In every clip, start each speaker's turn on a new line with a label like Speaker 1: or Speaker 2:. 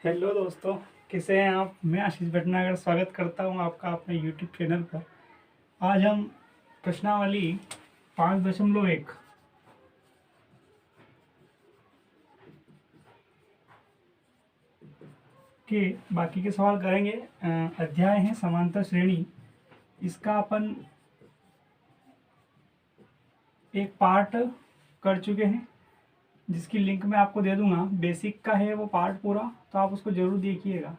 Speaker 1: Hello दोस्तों, कैसे हैं आप। मैं आशीष भटनागर स्वागत करता हूं आपका अपने यूट्यूब चैनल पर। आज हम प्रश्नावली 5.1 के बाकी के सवाल करेंगे। अध्याय है समांतर श्रेणी। इसका अपन एक पार्ट कर चुके हैं, जिसकी लिंक मैं आपको दे दूंगा। बेसिक का है वो पार्ट पूरा, तो आप उसको ज़रूर देखिएगा।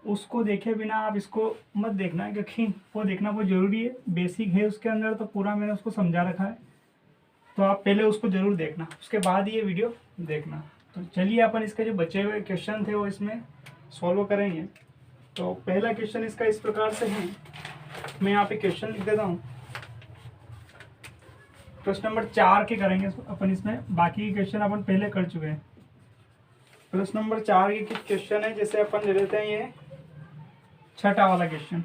Speaker 1: उसको देखे बिना आप इसको मत देखना है, क्योंकि वो देखना बहुत ज़रूरी है। बेसिक है उसके अंदर, तो पूरा मैंने उसको समझा रखा है, तो आप पहले उसको ज़रूर देखना, उसके बाद ये वीडियो देखना। तो चलिए अपन इसके जो बचे हुए क्वेश्चन थे वो इसमें सॉल्व करेंगे। तो पहला क्वेश्चन इसका इस प्रकार से है, मैं यहाँ पे क्वेश्चन लिख देता हूँ। प्रश्न नंबर 4 के करेंगे अपन इसमें, बाकी के क्वेश्चन अपन पहले कर चुके हैं। प्रश्न नंबर 4 के कुछ क्वेश्चन है, जैसे अपन ले लेते हैं ये छठा वाला क्वेश्चन।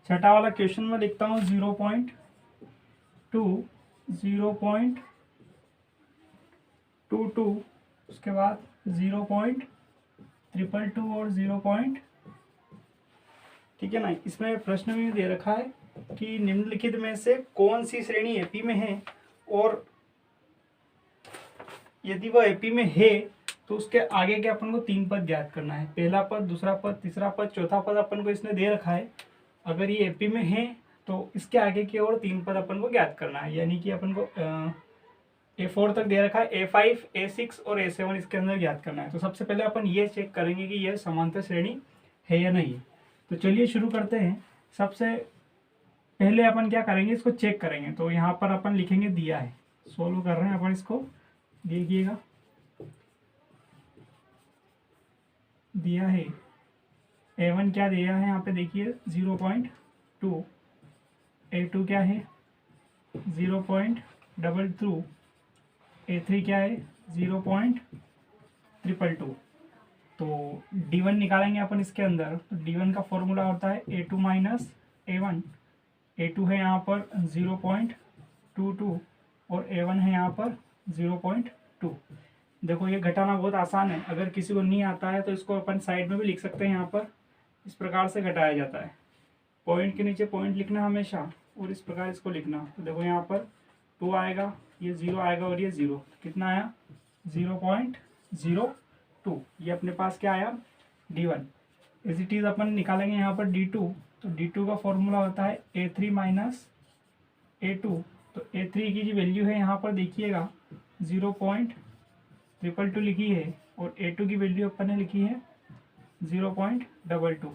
Speaker 1: छठा वाला क्वेश्चन में लिखता हूँ 0.2, 0.22, उसके बाद 0.222 और 0. ठीक है ना। इसमें प्रश्न में दे रखा है कि निम्नलिखित में से कौन सी श्रेणी एपी में है, और यदि वह एपी में है तो उसके आगे के अपन को 3 पद ज्ञात करना है। पहला पद, दूसरा पद, तीसरा पद, चौथा पद अपन को इसने दे रखा है। अगर ये एपी में है तो इसके आगे की और 3 पद अपन को ज्ञात करना है, यानी कि अपन को A4 तक दे रखा है, A5, A6 और A7 इसके अंदर ज्ञात करना है। तो सबसे पहले अपन ये चेक करेंगे कि यह समांतर श्रेणी है या नहीं। तो चलिए शुरू करते हैं। सबसे पहले अपन क्या करेंगे, इसको चेक करेंगे। तो यहाँ पर अपन लिखेंगे दिया है, सोल्व कर रहे हैं अपन इसको, देखिएगा दिया है। A1 क्या दिया है यहाँ पे देखिए 0.2, A2 क्या है 0.22, A3 क्या है 0.222। तो D1 निकालेंगे अपन इसके अंदर। तो D1 का फॉर्मूला होता है A2 माइनस A1। A2 है यहाँ पर 0.22 और A1 है यहाँ पर 0.2। देखो ये घटाना बहुत आसान है, अगर किसी को नहीं आता है तो इसको अपन साइड में भी लिख सकते हैं। यहाँ पर इस प्रकार से घटाया जाता है, पॉइंट के नीचे पॉइंट लिखना हमेशा, और इस प्रकार इसको लिखना। तो देखो यहाँ पर 2 आएगा, ये 0 आएगा और ये 0, कितना आया 0.02। ये अपने पास क्या आया D1। इसी चीज़ अपन निकालेंगे यहाँ पर D2। तो D2 का फॉर्मूला होता है A3 माइनस A2। तो A3 की जो वैल्यू है यहाँ पर देखिएगा 0.222 लिखी है, और A2 की वैल्यू अपन ने लिखी है 0.22।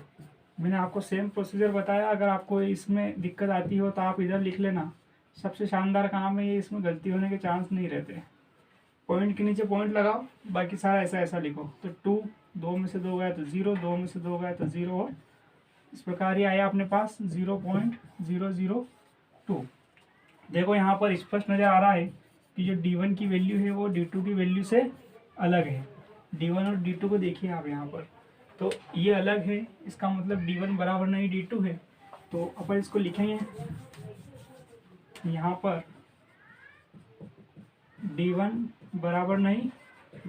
Speaker 1: मैंने आपको सेम प्रोसीजर बताया, अगर आपको इसमें दिक्कत आती हो तो आप इधर लिख लेना। सबसे शानदार काम है ये, इसमें गलती होने के चांस नहीं रहते। पॉइंट के नीचे पॉइंट लगाओ, बाकी सारा ऐसा ऐसा लिखो। तो 2, 2 में से 2 गया तो 0, 2 में से 2 गया तो 0, और इस प्रकार ये आया अपने पास 0.002। देखो यहाँ पर स्पष्ट नज़र आ रहा है कि जो D1 की वैल्यू है वो D2 की वैल्यू से अलग है। D1 और D2 को देखिए आप यहाँ पर, तो ये अलग है, इसका मतलब D1 बराबर नहीं D2 है। तो अपन इसको लिखेंगे यहाँ पर D1 बराबर नहीं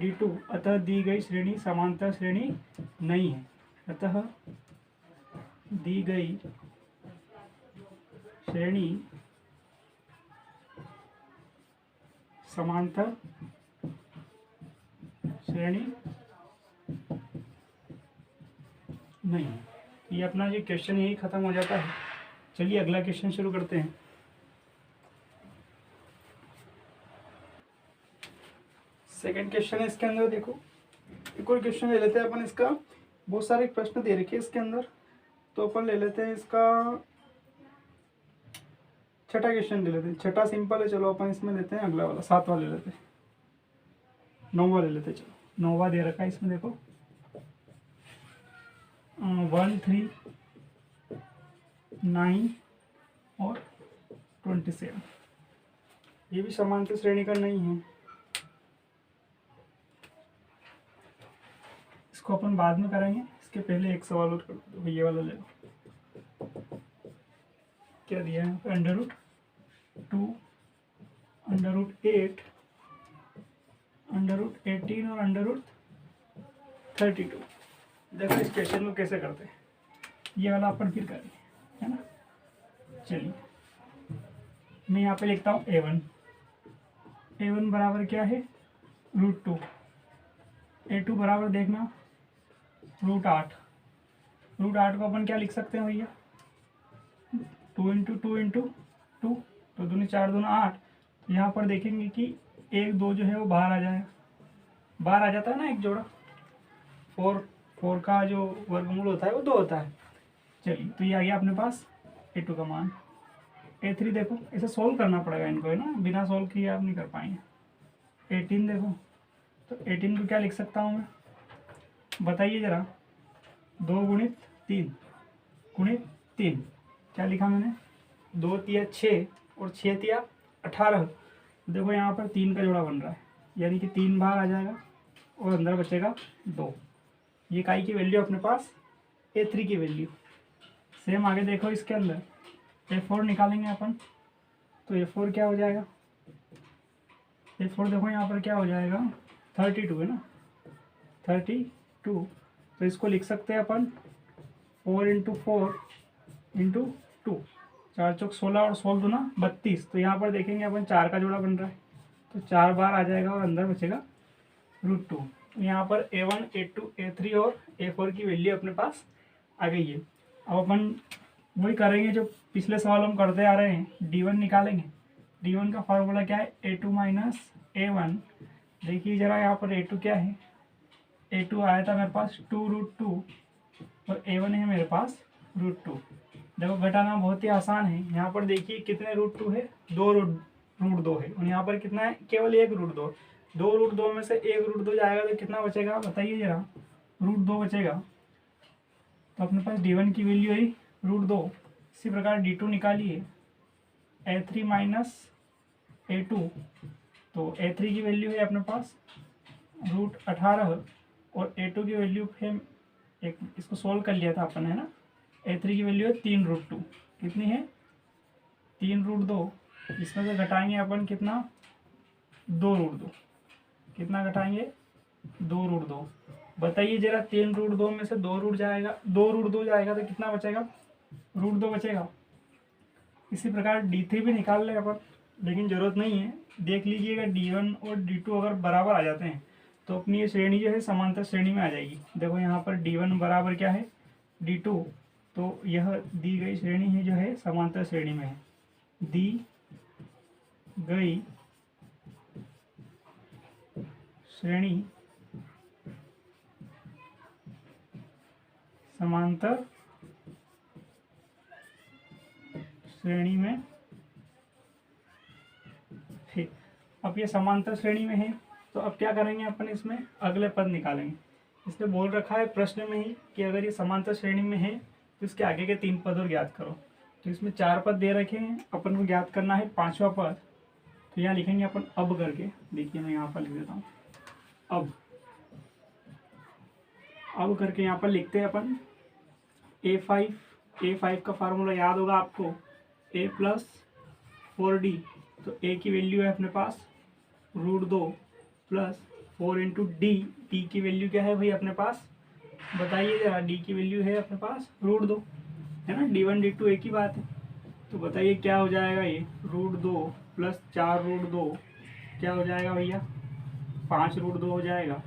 Speaker 1: D2, अतः दी गई श्रेणी समांतर श्रेणी नहीं है। अतः दी गई श्रेणी समांतर श्रेणी नहीं। ये अपना जो क्वेश्चन यही खत्म हो जाता है। चलिए अगला क्वेश्चन शुरू करते हैं। सेकंड क्वेश्चन है इसके अंदर, देखो एक और क्वेश्चन ले लेते हैं अपन इसका। बहुत सारे प्रश्न दे रखे हैं इसके अंदर, तो अपन ले लेते हैं इसका छठा क्वेश्चन ले लेते हैं। छठा सिंपल है, चलो अपन इसमें लेते हैं अगला वाला, 7वां ले लेते हैं, 9वां ले लेते हैं। चलो 9वां दे रखा है इसमें, देखो 1, 3, 9 और 27। ये भी समांतर श्रेणी का नहीं है, इसको अपन बाद में करेंगे। इसके पहले एक सवाल और कर दो, ये वाला ले लो। क्या दिया है √2, √8, √18 और √32। देखो इस क्वेश्चन को कैसे करते हैं, ये वाला अपन फिर करेंगे, है ना। चलिए मैं यहाँ पे लिखता हूँ a1 बराबर क्या है √2, a2 बराबर देखना √8 को अपन क्या लिख सकते हैं भैया 2 इंटू 2 इंटू 2, तो दूनी 4 दूना 8। यहाँ पर देखेंगे कि 1 2 जो है वो बाहर आ जाएगा, बाहर आ जाता है ना एक जोड़ा, 4 का जो वर्गमूल होता है वो 2 होता है। चलिए तो ये आ गया अपने पास a2 का मान। a3 देखो इसे सोल्व करना पड़ेगा इनको, है ना, बिना सोल्व किए आप नहीं कर पाएंगे। 18 देखो, तो 18 को क्या लिख सकता हूँ मैं, बताइए ज़रा। 2 गुणित 3 गुणित 3 क्या लिखा मैंने, 2 तिया 6 और 6 तिया 18। देखो यहाँ पर 3 का जोड़ा बन रहा है, यानी कि 3 बाहर आ जाएगा और अंदर बचेगा 2। ये काई की वैल्यू अपने पास a3 की वैल्यू। सेम आगे देखो इसके अंदर a4 निकालेंगे अपन, तो a4 क्या हो जाएगा, a4 देखो यहाँ पर क्या हो जाएगा 32 है ना, 32। तो इसको लिख सकते हैं अपन 4 इंटू 4 इंटू 2, 4 चौक 16 और 16 दूना 32। तो यहाँ पर देखेंगे अपन 4 का जोड़ा बन रहा है, तो 4 बार आ जाएगा और अंदर बचेगा √2। तो यहाँ पर a1 a2 a3 और a4 की वैल्यू अपने पास आ गई है। अब अपन वही करेंगे जो पिछले सवाल हम करते आ रहे हैं, d1 निकालेंगे। d1 का फार्मूला क्या है, a2 माइनस a1। देखिए ज़रा यहाँ पर a2 क्या है, a2 आया था मेरे पास 2√2 और a1 है मेरे पास √2। देखो घटाना बहुत ही आसान है। यहाँ पर देखिए कितने √2 है, 2 √2 है, और यहाँ पर कितना है, केवल 1 √2। 2 √2 में से 1 √2 जाएगा तो कितना बचेगा बताइए जरा, √2 बचेगा। तो अपने पास d1 की वैल्यू आई √2। इसी प्रकार d2 निकालिए, a3 माइनस a2, तो a3 की वैल्यू है अपने पास √18 और a2 की वैल्यू है, एक इसको सोल्व कर लिया था अपन, है ना। a3 की वैल्यू है 3 √2, कितनी है 3 √2। इसमें से घटाएंगे अपन कितना 2 √2, कितना घटाएंगे 2 √2। बताइए जरा 3 √2 में से 2 √2 जाएगा तो कितना बचेगा, √2 बचेगा। इसी प्रकार d3 भी निकाल लें अपन, लेकिन ज़रूरत नहीं है। देख लीजिएगा d1 और d2 अगर बराबर आ जाते हैं तो अपनी ये श्रेणी जो है समांतर श्रेणी में आ जाएगी। देखो यहाँ पर d1 बराबर क्या है d2, तो यह दी गई श्रेणी है जो है समांतर श्रेणी में है। दी गई श्रेणी समांतर श्रेणी में है। अब ये समांतर श्रेणी में है, तो अब क्या करेंगे अपन, इसमें अगले पद निकालेंगे। इसने बोल रखा है प्रश्न में ही कि अगर ये समांतर श्रेणी में है तो इसके आगे के 3 पद और ज्ञात करो। तो इसमें 4 पद दे रखे हैं, अपन को ज्ञात करना है 5वां पद। तो यहाँ लिखेंगे अपन अब करके, देखिए मैं यहाँ पर लिख देता हूँ अब करके यहाँ पर लिखते हैं अपन a5 का फार्मूला याद होगा आपको, a + 4d। तो a की वैल्यू है अपने पास √2 + 4 इंटू d की वैल्यू क्या है भाई अपने पास, बताइए जरा। d की वैल्यू है अपने पास √2, है ना, d1 d2 एक ही बात है। तो बताइए क्या हो जाएगा, ये √2 + 4 √2 क्या हो जाएगा भैया, 5 √2 हो जाएगा।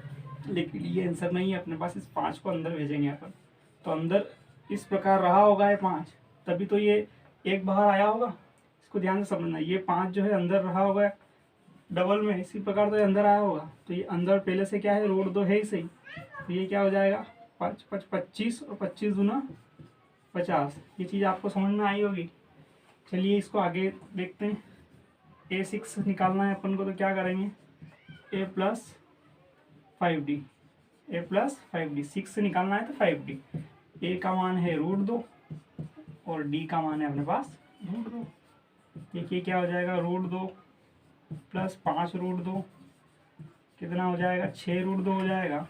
Speaker 1: लेकिन ये आंसर नहीं है अपने पास, इस 5 को अंदर भेजेंगे अपन। तो अंदर इस प्रकार रहा होगा ये 5, तभी तो ये 1 बाहर आया होगा। इसको ध्यान से समझना, ये 5 जो है अंदर रहा होगा डबल में, इसी प्रकार तो ये अंदर आया होगा। तो ये अंदर पहले से क्या है √2 है ही सही। तो ये क्या हो जाएगा 5 5 25 और 25 दूना 50। ये चीज़ आपको समझ में आई होगी। चलिए इसको आगे देखते हैं। a6 निकालना है अपन को, तो क्या करेंगे a + 5d, a + 5d। 6 से निकालना है तो 5d। a का मान है √2 और d का मान है अपने पास √2। देखिए क्या हो जाएगा √2 + 5 √2 कितना हो जाएगा, 6 √2 हो जाएगा।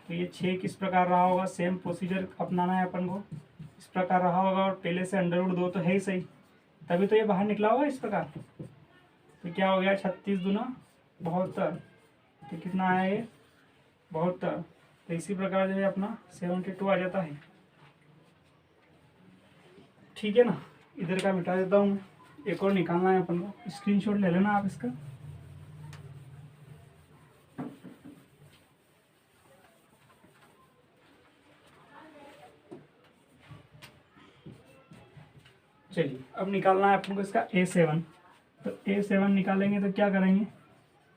Speaker 1: तो ये 6 किस प्रकार रहा होगा, सेम प्रोसीजर अपनाना है अपन को। इस प्रकार रहा होगा और पहले से √2 तो है ही सही, तभी तो ये बाहर निकला होगा इस प्रकार। तो क्या हो गया 36 दूना 72। तो कितना आया ये 72। तो इसी प्रकार जो है अपना 72 आ जाता है। ठीक है ना, इधर का मिटा देता हूँ। एक और निकालना है अपन को, स्क्रीनशॉट ले लेना आप इसका। चलिए अब निकालना है अपन को इसका A7। तो A7 निकालेंगे तो क्या करेंगे,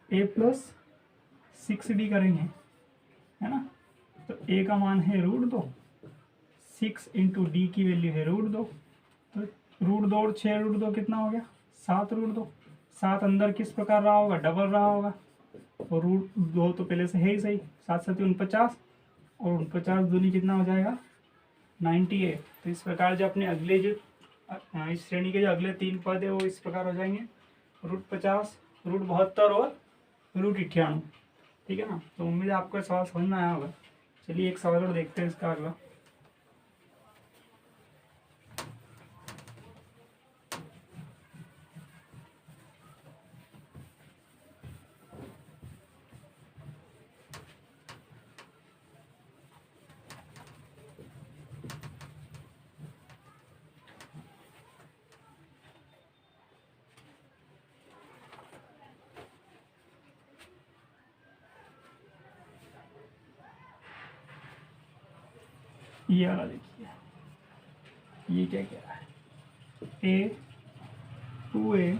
Speaker 1: A+6D करेंगे, है ना। तो A का मान है √2, 6 इंटू डी की वैल्यू है √2। तो √2 और 6 √2 कितना हो गया, 7 √2। 7 अंदर किस प्रकार रहा होगा, डबल रहा होगा, और √2 तो पहले से है ही सही। 7 7 49, और 49 दूनी कितना हो जाएगा, 98। तो इस प्रकार जो अपने अगले जो इस श्रेणी के जो अगले 3 पद है वो इस प्रकार हो जाएंगे, √50, √72 और √98। ठीक है ना। तो उम्मीद है आपको सवाल समझ में आया होगा। चलिए एक सवाल और देखते हैं इसका अगला। ये वाला देखिए, ये क्या क्या है, A, 2A,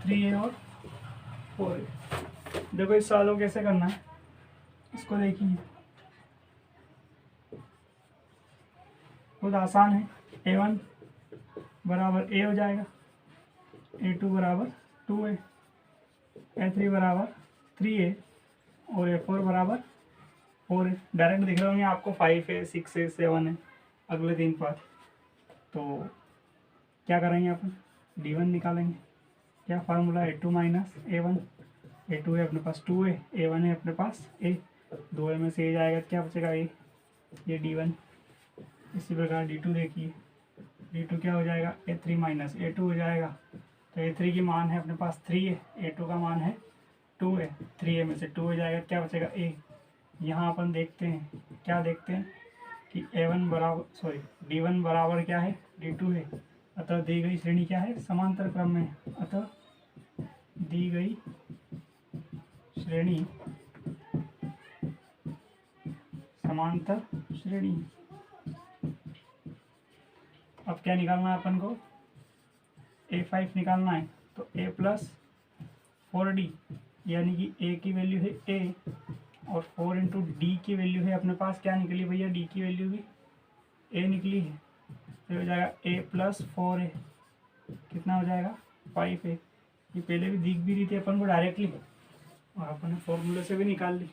Speaker 1: 3A और 4A। देखो इस सवाल को कैसे करना है, इसको देखिए बहुत आसान है। A1 बराबर A हो जाएगा, A2 बराबर 2A, A3 बराबर 3A और A4 बराबर 4A। डायरेक्ट दिख रहे होंगे आपको, 5 है, 6 है, 7 है अगले 3 पार्ट। तो क्या करेंगे अपन, D1 निकालेंगे। क्या formula, A2 minus A1। A2 है अपने पास 2A, A1 है अपने पास A, 2A में से A जाएगा, क्या बचेगा A, ये D1। इसी प्रकार D2 देखिए, D2 क्या हो जाएगा, A3 माइनस A2 हो जाएगा। तो A3 की मान है अपने पास 3 है, A2 का मान है 2 है, 3A में से 2 हो जाएगा, क्या बचेगा A। यहाँ अपन देखते हैं, क्या देखते हैं कि A1 बराबर D1 बराबर क्या है, D2 है। अतः दी गई श्रेणी क्या है, समांतर क्रम में। अतः दी गई श्रेणी समांतर श्रेणी। अब क्या निकालना है अपन को, A5 निकालना है। तो A+4D यानी कि A की वैल्यू है A, और 4 इंटू डी की वैल्यू है अपने पास, क्या निकली भैया, डी की वैल्यू भी A निकली है। तो हो जाएगा A+4A, कितना हो जाएगा, 5A। ये पहले भी दिख भी रही थी अपन को डायरेक्टली, और अपन ने फॉर्मूले से भी निकाल ली।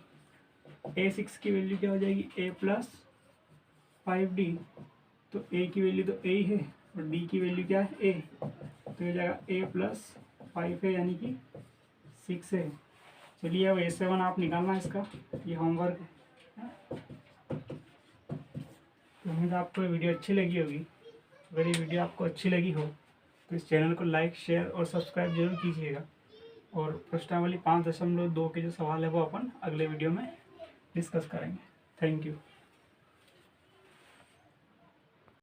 Speaker 1: A6 की वैल्यू क्या हो जाएगी, A+5D। तो A की वैल्यू तो A ही है, और D की वैल्यू क्या है, A। तो हो जाएगा A+5A यानी कि 6 है। चलिए अब A7 आप निकालना इसका, ये होमवर्क है। तो उम्मीद आपको ये वीडियो अच्छी लगी होगी। अगर ये वीडियो आपको अच्छी लगी हो तो इस चैनल को लाइक, शेयर और सब्सक्राइब जरूर कीजिएगा। और प्रश्नावली 5.2 के जो सवाल है वो अपन अगले वीडियो में डिस्कस करेंगे। Thank you.